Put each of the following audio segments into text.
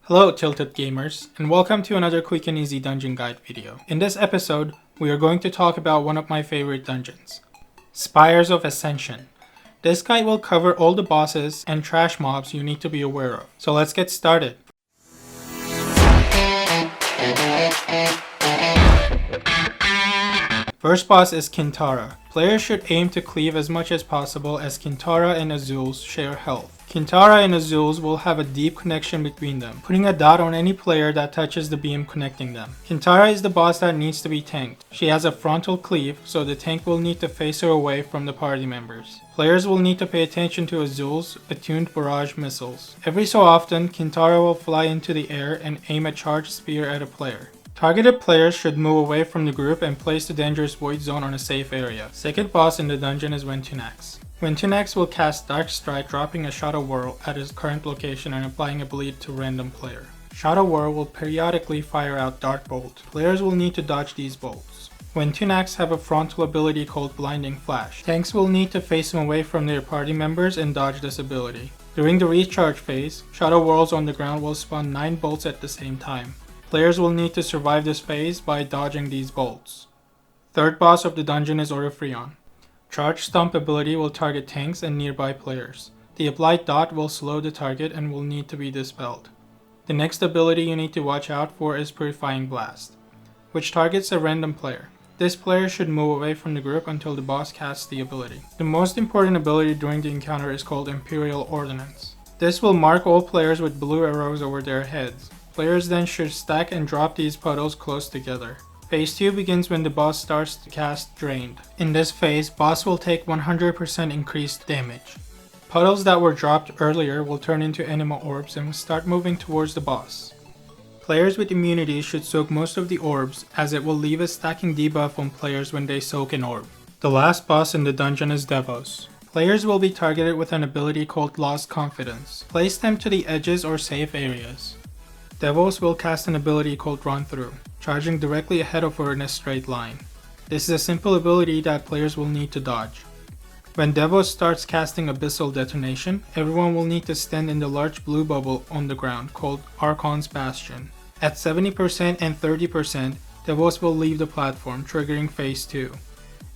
Hello Tilted Gamers, and welcome to another quick and easy dungeon guide video. In this episode, we are going to talk about one of my favorite dungeons, Spires of Ascension. This guide will cover all the bosses and trash mobs you need to be aware of. So let's get started. First boss is Kintara. Players should aim to cleave as much as possible as Kintara and Azul's share health. Kintara and Azul's will have a deep connection between them, putting a dot on any player that touches the beam connecting them. Kintara is the boss that needs to be tanked. She has a frontal cleave, so the tank will need to face her away from the party members. Players will need to pay attention to Azul's attuned barrage missiles. Every so often, Kintara will fly into the air and aim a charged spear at a player. Targeted players should move away from the group and place the dangerous void zone on a safe area. Second boss in the dungeon is Ventunax. Ventunax will cast Dark Strike, dropping a Shadow Whirl at his current location and applying a bleed to random player. Shadow Whirl will periodically fire out Dark Bolt. Players will need to dodge these bolts. Ventunax have a frontal ability called Blinding Flash. Tanks will need to face him away from their party members and dodge this ability. During the recharge phase, Shadow Whirls on the ground will spawn 9 bolts at the same time. Players will need to survive this phase by dodging these bolts. Third boss of the dungeon is Oryphrion. Charge Stomp ability will target tanks and nearby players. The applied dot will slow the target and will need to be dispelled. The next ability you need to watch out for is Purifying Blast, which targets a random player. This player should move away from the group until the boss casts the ability. The most important ability during the encounter is called Imperial Ordnance. This will mark all players with blue arrows over their heads. Players then should stack and drop these puddles close together. Phase 2 begins when the boss starts to cast Drained. In this phase, boss will take 100% increased damage. Puddles that were dropped earlier will turn into Anima Orbs and will start moving towards the boss. Players with immunity should soak most of the orbs, as it will leave a stacking debuff on players when they soak an orb. The last boss in the dungeon is Devos. Players will be targeted with an ability called Lost Confidence. Place them to the edges or safe areas. Devos will cast an ability called Run Through, charging directly ahead of her in a straight line. This is a simple ability that players will need to dodge. When Devos starts casting Abyssal Detonation, everyone will need to stand in the large blue bubble on the ground called Archon's Bastion. At 70% and 30%, Devos will leave the platform, triggering Phase 2.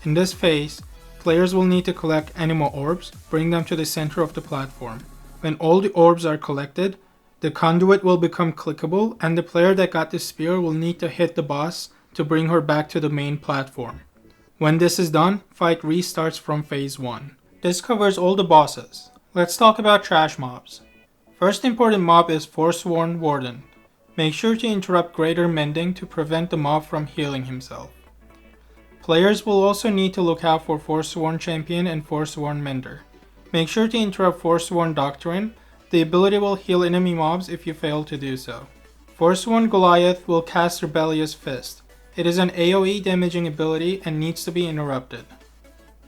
In this phase, players will need to collect Anima Orbs, bring them to the center of the platform. When all the orbs are collected, the conduit will become clickable, and the player that got the spear will need to hit the boss to bring her back to the main platform. When this is done, fight restarts from phase 1. This covers all the bosses. Let's talk about trash mobs. First important mob is Forsworn Warden. Make sure to interrupt Greater Mending to prevent the mob from healing himself. Players will also need to look out for Forsworn Champion and Forsworn Mender. Make sure to interrupt Forsworn Doctrine. The ability will heal enemy mobs if you fail to do so. Forsworn Goliath will cast Rebellious Fist. It is an AoE damaging ability and needs to be interrupted.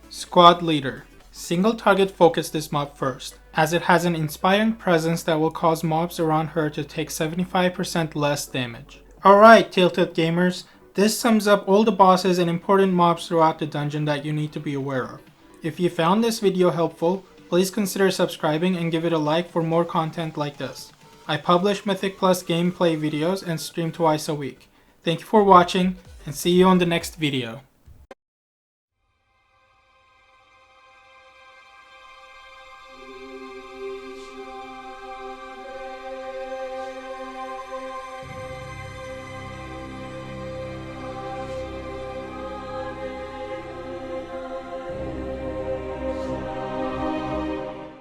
Squad Leader. Single target focus this mob first, as it has an inspiring presence that will cause mobs around her to take 75% less damage. Alright Tilted Gamers, this sums up all the bosses and important mobs throughout the dungeon that you need to be aware of. If you found this video helpful, please consider subscribing and give it a like for more content like this. I publish Mythic Plus gameplay videos and stream twice a week. Thank you for watching, and see you on the next video.